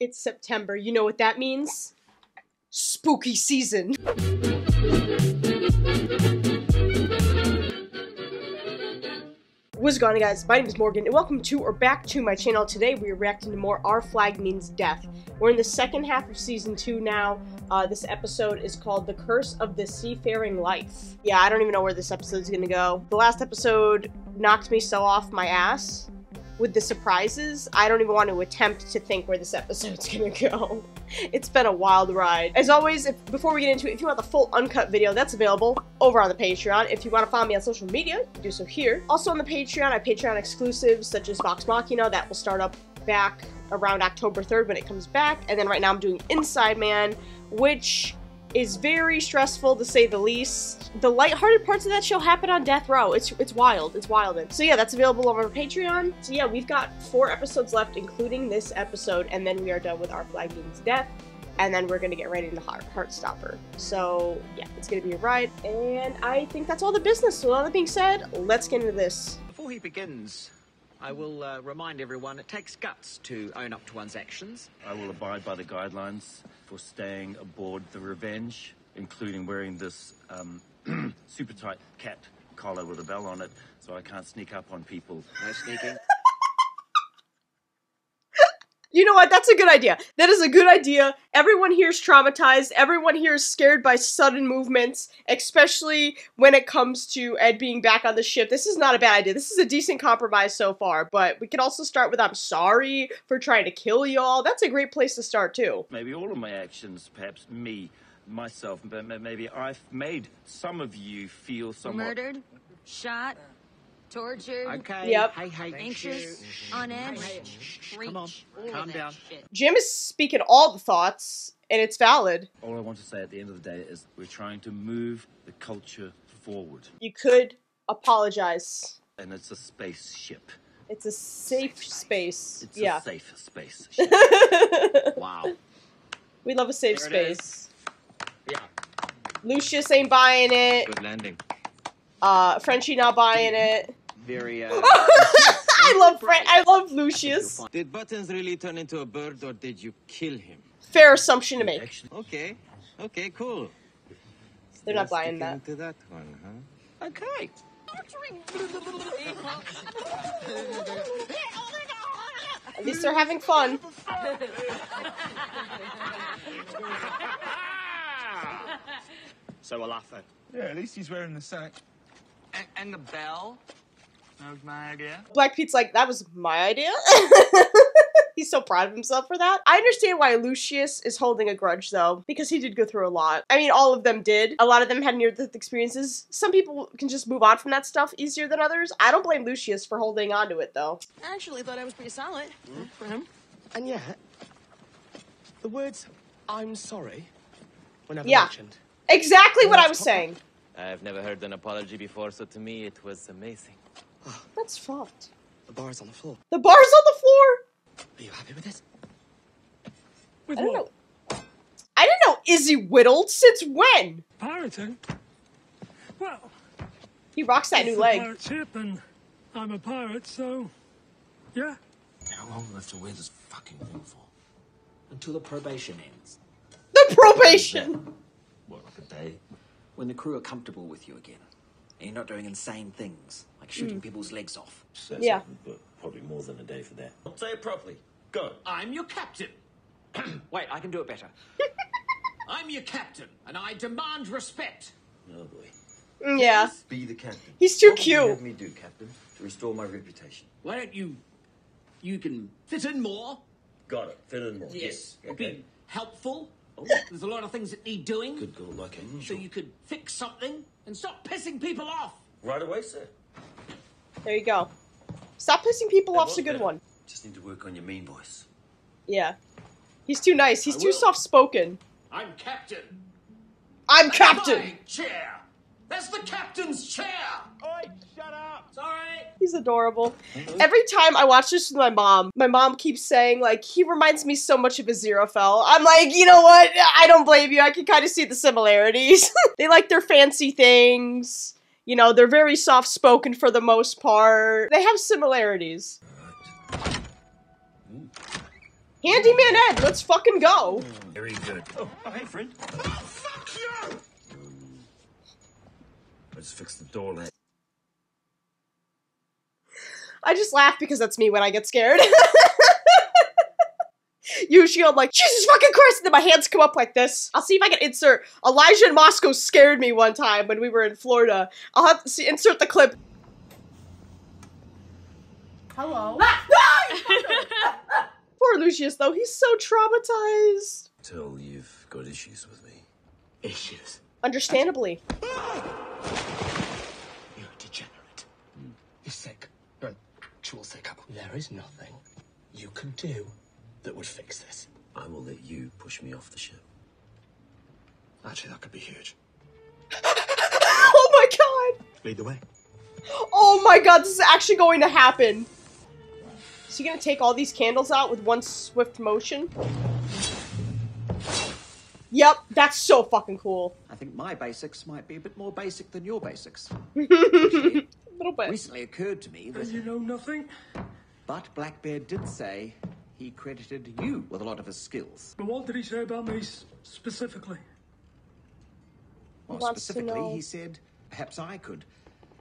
It's September. You know what that means? Spooky season. What's going on, guys? My name is Morgan, and welcome to or back to my channel. Today we are reacting to more Our Flag Means Death. We're in the second half of season 2 now. This episode is called The Curse of the Seafaring Life. Yeah, I don't even know where this episode is gonna go. The last episode knocked me so off my ass with the surprises, I don't even want to attempt to think where this episode's gonna go. It's been a wild ride. As always, before we get into it, if you want the full uncut video, that's available over on the Patreon. If you want to follow me on social media, you can do so here. Also on the Patreon, I have Patreon exclusives such as Vox Machina, that will start up back around October 3rd when it comes back. And then right now I'm doing Inside Man, which is very stressful to say the least. The lighthearted parts of that show happen on death row. It's wild. It's wild. So yeah, that's available over on Patreon. So yeah, we've got 4 episodes left, including this episode, and then we are done with Our Flag Means Death, and then we're gonna get right into Heartstopper. So yeah, it's gonna be a ride, and I think that's all the business. So with all that being said, let's get into this. Before he begins, I will remind everyone it takes guts to own up to one's actions. I will abide by the guidelines for staying aboard the Revenge, including wearing this super tight cat collar with a bell on it, so I can't sneak up on people. No sneaking. You know what? That's a good idea. That is a good idea. Everyone here is traumatized. Everyone here is scared by sudden movements, especially when it comes to Ed being back on the ship. This is not a bad idea. This is a decent compromise so far, but we could also start with I'm sorry for trying to kill y'all. That's a great place to start, too. Maybe all of my actions, perhaps myself, but maybe I've made some of you feel somewhat... Murdered, shot, tortured. Okay. Yep. Hey, Anxious, on edge. Come on, calm down. Jim is speaking all the thoughts, and it's valid. All I want to say at the end of the day is we're trying to move the culture forward. You could apologize. And it's a spaceship. It's a safe space. It's yeah. a safe space. Wow. We love a safe There it space. Yeah. Lucius ain't buying it. Good landing. Frenchie not buying it. Very, I love Lucius. Did Buttons really turn into a bird, or did you kill him? Fair assumption to make. Okay, cool. They're not buying that. Into that one, huh? Okay. At least they're having fun. So we'll laugh then. Yeah, at least he's wearing the sack. And the bell? That was my idea. Black Pete's like, that was my idea? He's so proud of himself for that. I understand why Lucius is holding a grudge, though, because he did go through a lot. I mean, all of them did. A lot of them had near-death experiences. Some people can just move on from that stuff easier than others. I don't blame Lucius for holding on to it, though. I actually thought I was pretty solid for him. And yet, the words, I'm sorry, were never Yeah. mentioned. Exactly what I was saying. I've never heard an apology before, so to me it was amazing. That's fucked. The bar is on the floor. The bar's on the floor? Are you happy with it? I don't know. I didn't know Izzy whittled. Since when? Pirating? Well, He rocks that new it's a leg. pirate ship and I'm a pirate, so yeah. How long do we have to wear this fucking thing for? Until the probation ends. The probation! What, like a day? When the crew are comfortable with you again. And you're not doing insane things, like shooting people's legs off. Yeah. But probably more than a day for that. Say it properly. Go. I'm your captain. Wait, I can do it better. I'm your captain, and I demand respect. Oh boy. Yeah. Be the captain. He's too What would you cute. have me do, Captain, to restore my reputation? Why don't you can fit in more? Got it. Fit in more. Yes. Okay. Be helpful. There's a lot of things that need doing. Good girl, like So usual. you could fix something and stop pissing people off. Right away, sir. There you go. Stop pissing people off's a good one. Just need to work on your mean voice. Yeah. He's too nice. He's I too will. soft-spoken. I'm captain. I'm captain! My chair. That's the captain's chair. Oi, shut up! Sorry. He's adorable. Every time I watch this with my mom keeps saying, like, he reminds me so much of Aziraphale. I'm like, you know what? I don't blame you. I can kind of see the similarities. They like their fancy things. You know, they're very soft-spoken for the most part. They have similarities. Handyman Ed, let's fucking go. Very good. Oh, hey, friend. Oh, fuck you! Let's fix the door latch. I just laugh because that's me when I get scared. Usually I'm like, Jesus fucking Christ, and then my hands come up like this. I'll see if I can insert. Elijah in Moscow scared me one time when we were in Florida. I'll have to insert the clip. Hello. Poor Lucius, though, he's so traumatized. Till you've got issues with me. Issues. Understandably. You're a degenerate. You're sick. You're an actual sicko. There is nothing you can do that would fix this. I will let you push me off the ship. Actually, that could be huge. Oh my god! Lead the way. Oh my god, this is actually going to happen. Is he gonna take all these candles out with one swift motion? Yep, that's so fucking cool. I think my basics might be a bit more basic than your basics. A little bit. Recently occurred to me that... You know nothing? But Blackbear did say he credited you with a lot of his skills. But what did he say about me specifically? Well, Wants to specifically, know. he said perhaps I could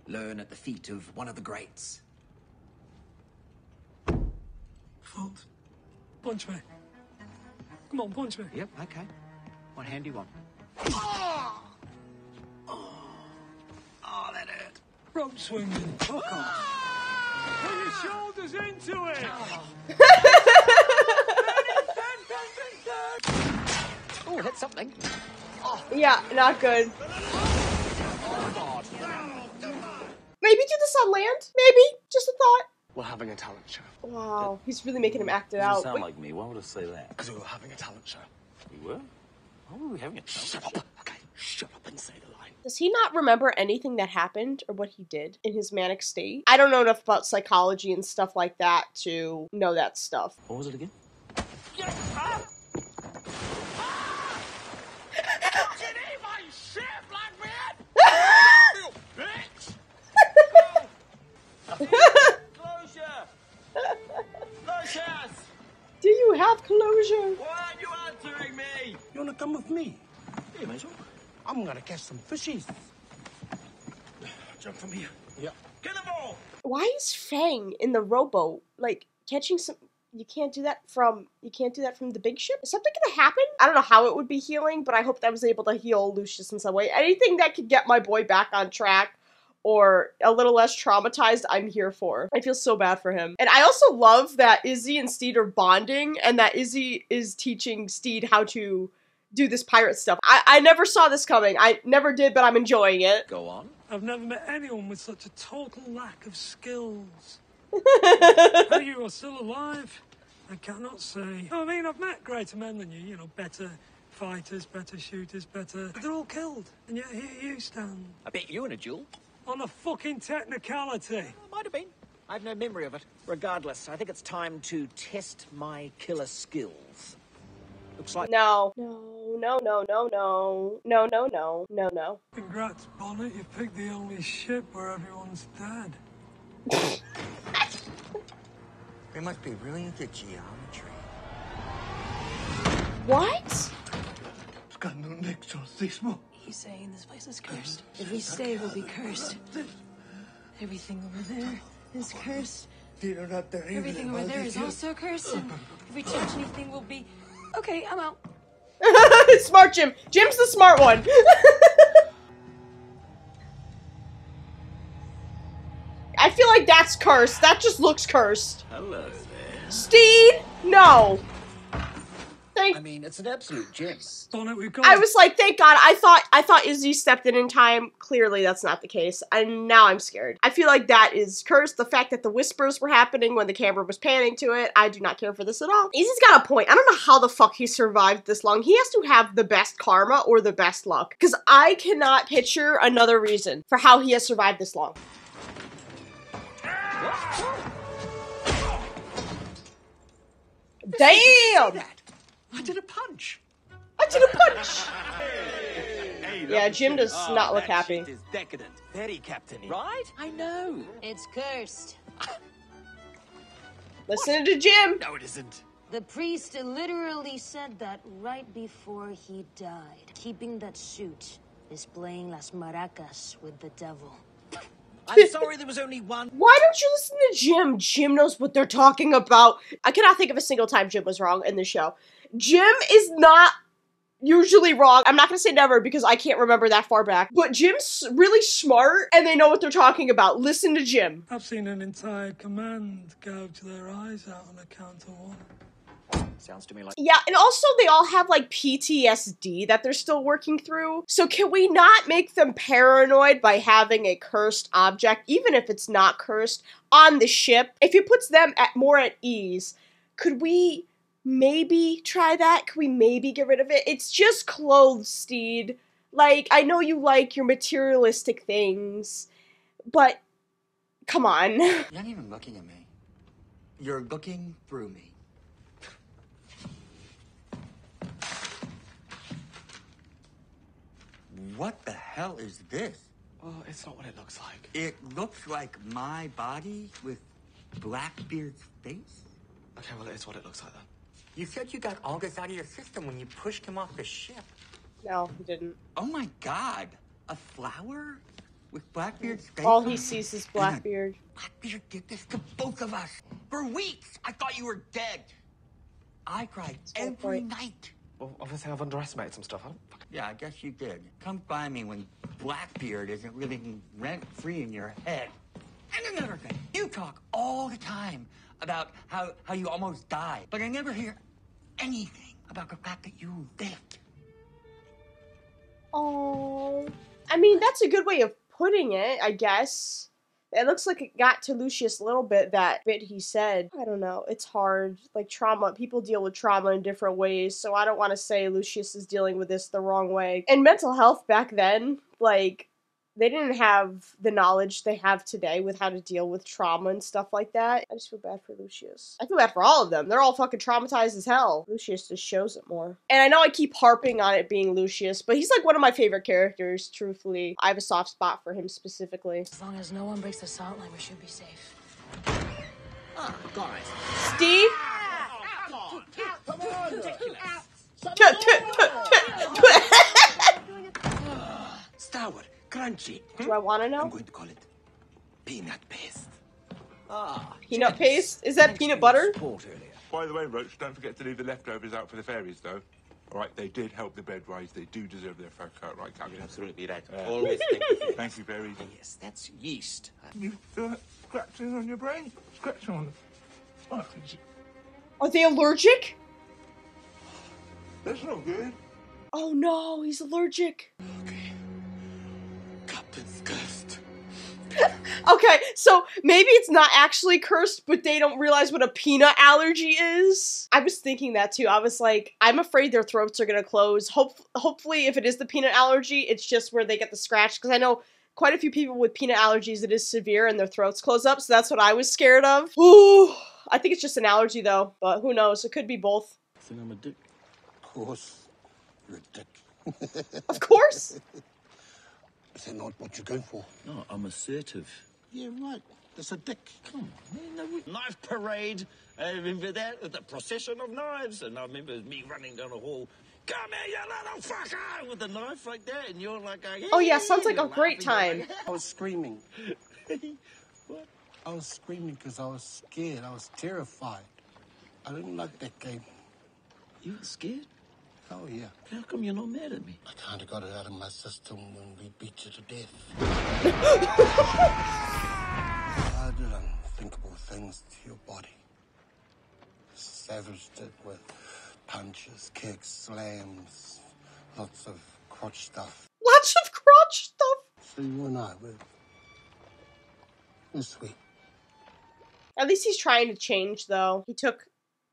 learn at the feet of one of the greats. Fault. Punch me. Come on, punch me. Yep, okay. What hand do you want? Oh, that hurt. Rope swinging. Fuck off. Put your shoulders into it. Oh, hit something. Yeah, not good. Maybe do this on land? Maybe? Just a thought. We're having a talent show. Wow, he's really making him act it Doesn't out. sound Wait, like me. Why would I say that? Because we were having a talent show. We were? Why were we having a Shut up. Okay, shut up and say the line. does he not remember anything that happened or what he did in his manic state? I don't know enough about psychology and stuff like that to know that stuff. What was it again? Do you have closure? Why aren't you answering me? You wanna come with me? Yeah, mate. I'm gonna catch some fishies. Jump from here. Yeah. Get the ball! Why is Fang in the rowboat, like, catching some... You can't do that from the big ship? Is something gonna happen? I don't know how it would be healing, but I hope that I was able to heal Lucius in some way. Anything that could get my boy back on track or a little less traumatized, I'm here for. I feel so bad for him. And I also love that Izzy and Steed are bonding and that Izzy is teaching Steed how to do this pirate stuff. I never saw this coming. I never did, but I'm enjoying it. Go on. I've never met anyone with such a total lack of skills. How you are still alive, I cannot say. I mean, I've met greater men than you know, better fighters, better shooters, better... But they're all killed, and yet here you stand. I bet you in a duel. On a fucking technicality. Might have been. I have no memory of it. Regardless, I think it's time to test my killer skills. Looks like... No. No. Congrats, Bonnet. You picked the only ship where everyone's dead. They must be really into geometry. What? He's saying this place is cursed. If we stay, we'll be cursed. Everything over there is cursed. Everything over there is also cursed. And if we touch anything, we'll be... Okay, I'm out. Smart Jim. Jim's the smart one. I feel like that's cursed. That just looks cursed. Hello there. Steed? No. I mean, it's an absolute gem. Bonnet, we've got... I was like, thank God. I thought Izzy stepped in time. Clearly, that's not the case. And now I'm scared. I feel like that is cursed. The fact that the whispers were happening when the camera was panning to it. I do not care for this at all. Izzy's got a point. I don't know how the fuck he survived this long. He has to have the best karma or the best luck. Because I cannot picture another reason for how he has survived this long. Damn! I did a punch. Yeah, Jim does not look happy. Is decadent. Very captain-y. Right? I know. It's cursed. Listen to Jim. No, it isn't. The priest literally said that right before he died. Keeping that suit is playing las maracas with the devil. I'm sorry there was only one. Why don't you listen to Jim? Jim knows what they're talking about. I cannot think of a single time Jim was wrong in the show. Jim is not usually wrong. I'm not gonna say never because I can't remember that far back. But Jim's really smart and they know what they're talking about. Listen to Jim. I've seen an entire command gouge their eyes out on account of one. Sounds to me like... Yeah, and also they all have like PTSD that they're still working through. So can we not make them paranoid by having a cursed object, even if it's not cursed, on the ship? If it puts them more at ease, could we maybe try that? Could we maybe get rid of it? It's just clothes, Steed. Like, I know you like your materialistic things, but come on. You're not even looking at me. You're looking through me. What the hell is this? Well, it's not what it looks like. It looks like my body with Blackbeard's face? Okay, well, it's what it looks like then. You said you got August out of your system when you pushed him off the ship. No, he didn't. Oh my god. A flower? With Blackbeard's face? All he sees is Blackbeard. Blackbeard did this to both of us. For weeks, I thought you were dead. I cried every night. Well, obviously I've underestimated some stuff. I don't fucking... Yeah, I guess you did. Come find me when Blackbeard isn't living rent-free in your head. And another thing, you talk all the time about how you almost died, but I never hear anything about the fact that you lived. Oh, I mean, that's a good way of putting it, I guess. It looks like it got to Lucius a little bit, that bit he said. I don't know, it's hard. Like, trauma, people deal with trauma in different ways, so I don't want to say Lucius is dealing with this the wrong way. And mental health back then, like, they didn't have the knowledge they have today with how to deal with trauma and stuff like that. I just feel bad for Lucius. I feel bad for all of them. They're all fucking traumatized as hell. Lucius just shows it more. And I know I keep harping on it being Lucius, but he's like one of my favorite characters, truthfully. I have a soft spot for him specifically. As long as no one breaks the salt line, we should be safe. Ah, guys. Steve? Come on! Ridiculous. Starward, crunchy. Do I want to know? I'm going to call it peanut paste. Ah, Peanut paste? Is that peanut butter? By the way, Roach, don't forget to leave the leftovers out for the fairies, though. All right, they did help the bed rise. They do deserve their fair cut, right, Captain? You're absolutely right. Always think of it. Thank you, fairies. yes, that's yeast. You feel that scratching on your brain? Scratching on it. Are they allergic? That's not good. Oh no, he's allergic. Okay. Captain's cursed. Okay, so maybe it's not actually cursed, but they don't realize what a peanut allergy is. I was thinking that too. I was like, I'm afraid their throats are gonna close. Hopefully, if it is the peanut allergy, it's just where they get the scratch, because I know quite a few people with peanut allergies, it is severe and their throats close up, so that's what I was scared of. Ooh, I think it's just an allergy though, but who knows? It could be both. I think I'm a dick. Of course, you're a dick. Of course. Is that not what you're going for? No, I'm assertive. Yeah, right. That's a dick. Come on, man. Knife parade. I remember that with the procession of knives. And I remember me running down the hall. Come here, you little fucker! With a knife like that. And you're like, oh yeah, sounds like a great time. I was screaming. What? I was screaming because I was scared. I was terrified. I didn't like that game. You were scared? Oh, yeah. How come you're not mad at me? I kind of got it out of my system when we beat you to death. I did unthinkable things to your body. Savaged it with punches, kicks, slams, lots of crotch stuff. Lots of crotch stuff? So you and I, we're sweet. At least he's trying to change, though. He took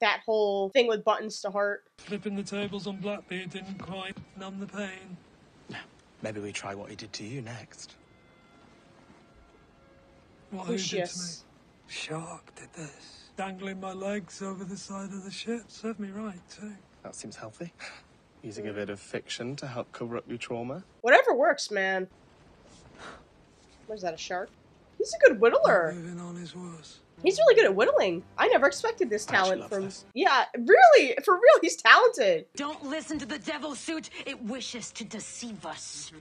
that whole thing with buttons to heart. Flipping the tables on Blackbeard didn't quite numb the pain. Maybe we try what he did to you next. What who did to me? Lucius. Shark did this. Dangling my legs over the side of the ship. Served me right, too. That seems healthy. Using a bit of fiction to help cover up your trauma. Whatever works, man. Where's that, a shark? He's a good whittler. Moving on is worse. He's really good at whittling. I never expected this talent from... this. Yeah, really, for real, he's talented. Don't listen to the devil suit. It wishes to deceive us.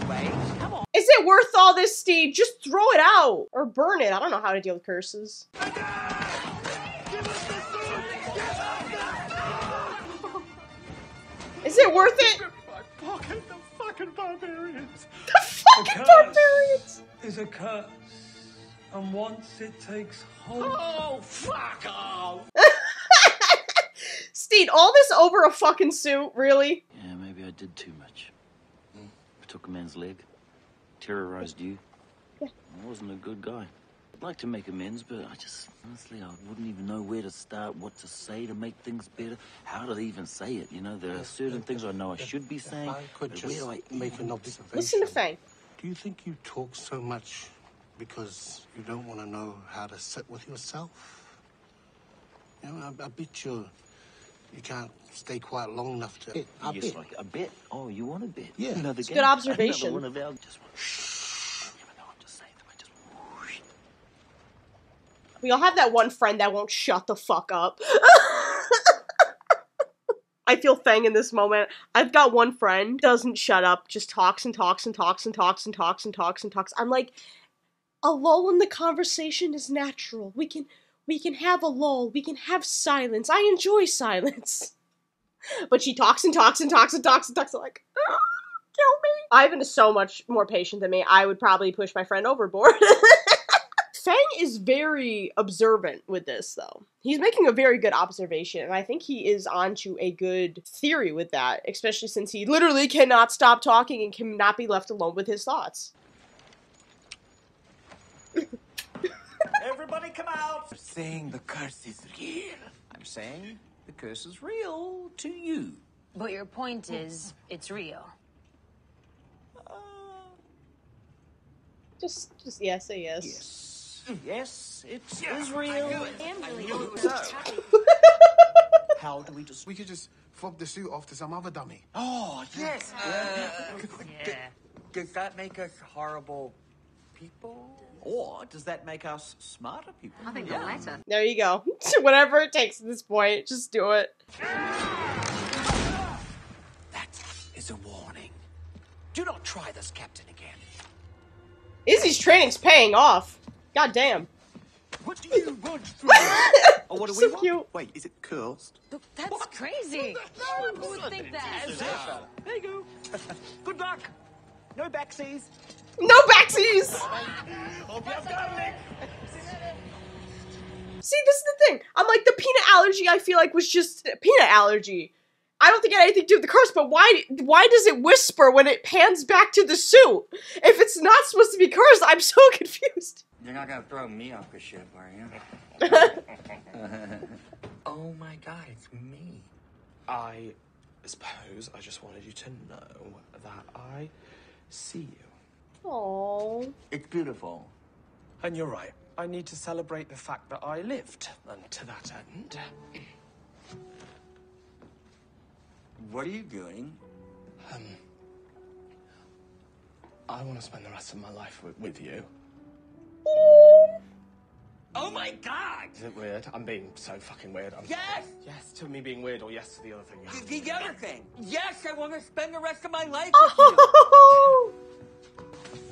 Wait, come on. Is it worth all this, Steve? Just throw it out. Or burn it. I don't know how to deal with curses. Is it worth it? The fucking barbarians. The fucking barbarians! Is a curse, and once it takes hold... Oh, fuck off! Steve, all this over a fucking suit? Really? Yeah, maybe I did too much. I took a man's leg, terrorized you. Yeah. I wasn't a good guy. I'd like to make amends, but honestly, I wouldn't even know where to start, what to say to make things better, how to even say it. You know, there are certain things I know I should be saying. I could but where just do I make even an observation. Listen to Fang. Do you think you talk so much because you don't want to know how to sit with yourself? You know, I bet you can't stay quiet long enough to... I Yes, bet. like a bet. Oh, you want a bet? Yeah. Another It's game? good observation. Another one of our... Just one. Shh. Even though I'm just saying them, I just... Whoosh. We all have that one friend that won't shut the fuck up. I feel Fang in this moment. I've got one friend, doesn't shut up, just talks and talks and talks and talks and talks and talks and talks. I'm like, a lull in the conversation is natural. We can have a lull. We can have silence. I enjoy silence. But she talks and talks and talks and talks and talks. I'm like, oh, kill me. Ivan is so much more patient than me. I would probably push my friend overboard. Fang is very observant with this, though. He's making a very good observation, and I think he is onto a good theory with that, especially since he literally cannot stop talking and cannot be left alone with his thoughts. Everybody come out! You're saying the curse is real. I'm saying the curse is real to you. But your point is, it's real. Just yeah, say yes. Yes. Yes, it is real. How do we just... We could just fob the suit off to some other dummy. Oh, yes. Does that make us horrible people? Or does that make us smarter people? I think the latter. There you go. Whatever it takes at this point, just do it. That is a warning. Do not try this, Captain, again. Izzy's training's paying off. God damn. What do you want from Oh, what do we So want? cute. Wait, is it cursed? That's crazy. Who would think that? There you go. Good luck. No backsies. No backsies! See, this is the thing. I'm like, the peanut allergy, I feel like, was just peanut allergy. I don't think it had anything to do with the curse, but why does it whisper when it pans back to the suit? If it's not supposed to be cursed, I'm so confused. You're not gonna throw me off the ship, are you? Oh my god, it's me. I suppose I just wanted you to know that I see you. Aww. It's beautiful. And you're right. I need to celebrate the fact that I lived. And to that end... What are you doing? I want to spend the rest of my life with you. Oh my god! Is it weird? I'm being so fucking weird. Yes! Yes to me being weird, or yes to the other thing? The other thing. Yes, I want to spend the rest of my life with you. Oh!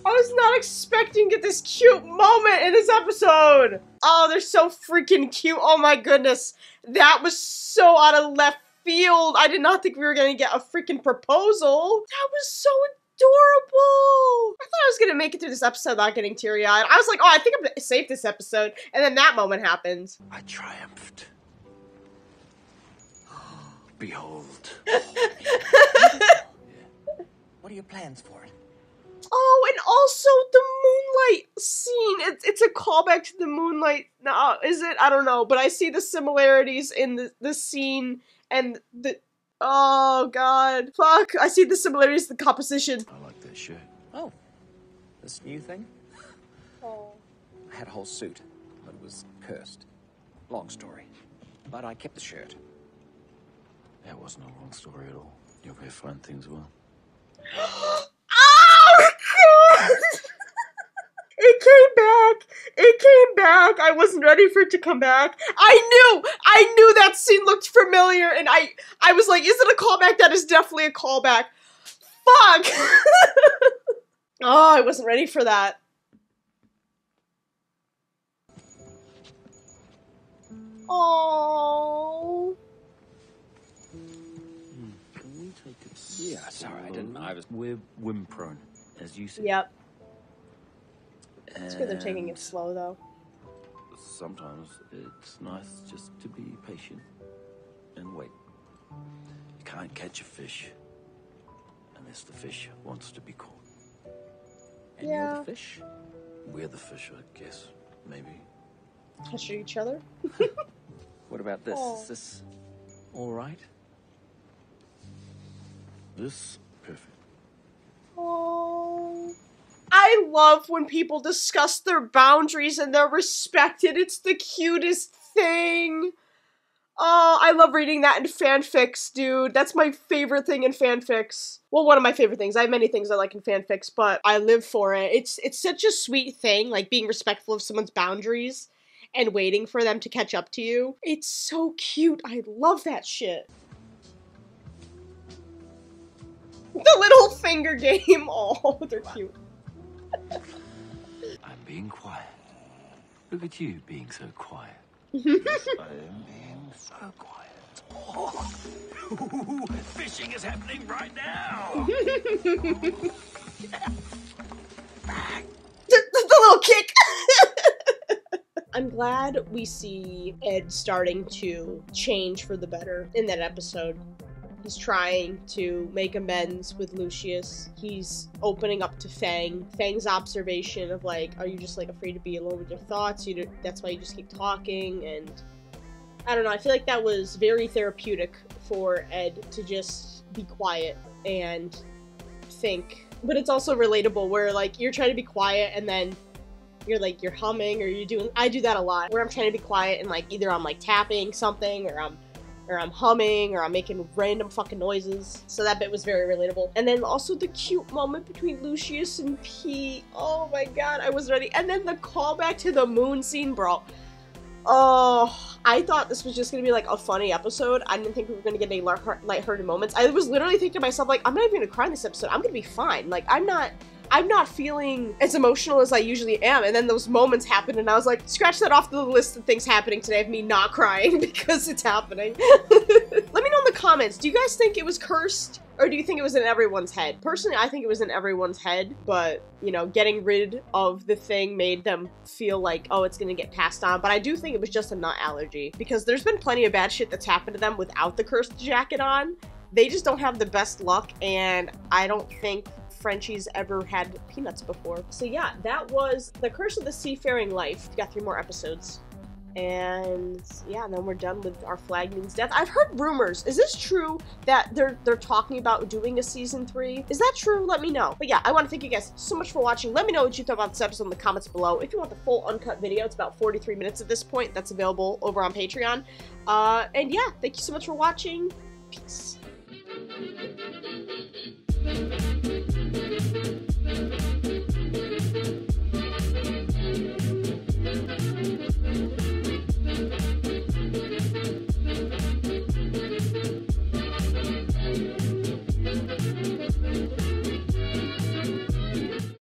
I was not expecting to get this cute moment in this episode. Oh, they're so freaking cute. Oh my goodness. That was so out of left field. I did not think we were going to get a freaking proposal. That was so adorable. I thought I was going to make it through this episode without getting teary-eyed. I was like, oh, I think I'm going to save this episode. And then that moment happened. I triumphed. Behold. What are your plans for it? Oh, and also the moonlight scene. It's a callback to the moonlight. No, is it? I don't know. But I see the similarities in the scene and the... Oh, God. Fuck. I see the similarities in the composition. I like that shirt. Oh, this new thing? Oh. I had a whole suit, but it was cursed. Long story. But I kept the shirt. That wasn't a long story at all. You'll go find things well. Oh, God! It came back! It came back. I wasn't ready for it to come back. I knew that scene looked familiar, and I was like, is it a callback? That is definitely a callback. Fuck! Oh, I wasn't ready for that. Oh. Can we take it? Yeah, sorry, I didn't. We're whim prone, as you said. Yep. It's good they're taking it slow, though. Sometimes it's nice just to be patient and wait. You can't catch a fish unless the fish wants to be caught. And you're the fish? We're the fish, I guess. Maybe. Catch each other? What about this? Oh. Is this all right? This perfect. Oh. I love when people discuss their boundaries and they're respected. It's the cutest thing. Oh, I love reading that in fanfics, dude. That's my favorite thing in fanfics. Well, one of my favorite things. I have many things I like in fanfics, but I live for it. It's such a sweet thing, like being respectful of someone's boundaries and waiting for them to catch up to you. It's so cute. I love that shit. The little finger game. Oh, they're cute. I'm being quiet. Look at you being so quiet. Yes, I am being so quiet. Oh. Fishing is happening right now. the little kick. I'm glad we see Ed starting to change for the better in that episode. He's trying to make amends with Lucius. He's opening up to Fang. Fang's observation of like, are you just like afraid to be alone with your thoughts? That's why you just keep talking. And I don't know, I feel like that was very therapeutic for Ed to just be quiet and think. But it's also relatable where like you're trying to be quiet and then you're humming or I do that a lot where I'm trying to be quiet and like either I'm like tapping something or I'm humming, or I'm making random fucking noises. So that bit was very relatable. And then also the cute moment between Lucius and Pete. Oh my god, I was ready. And then the callback to the moon scene, bro. Oh, I thought this was just gonna be like a funny episode. I didn't think we were gonna get any lighthearted moments. I was literally thinking to myself, like, I'm not even gonna cry in this episode. I'm gonna be fine. Like, I'm not feeling as emotional as I usually am, and then those moments happened, and I was like, scratch that off the list of things happening today of me not crying because it's happening. Let me know in the comments, do you guys think it was cursed, or do you think it was in everyone's head? Personally, I think it was in everyone's head, but, you know, getting rid of the thing made them feel like, oh, it's gonna get passed on, but I do think it was just a nut allergy, because there's been plenty of bad shit that's happened to them without the cursed jacket on. They just don't have the best luck, and I don't think Frenchie's ever had peanuts before. So yeah, that was The Curse of the Seafaring Life. We got 3 more episodes. And yeah, then we're done with Our Flag Means Death. I've heard rumors. Is this true that they're talking about doing a season 3? Is that true? Let me know. But yeah, I want to thank you guys so much for watching. Let me know what you thought about this episode in the comments below. If you want the full uncut video, it's about 43 minutes at this point. That's available over on Patreon. And yeah, thank you so much for watching. Peace.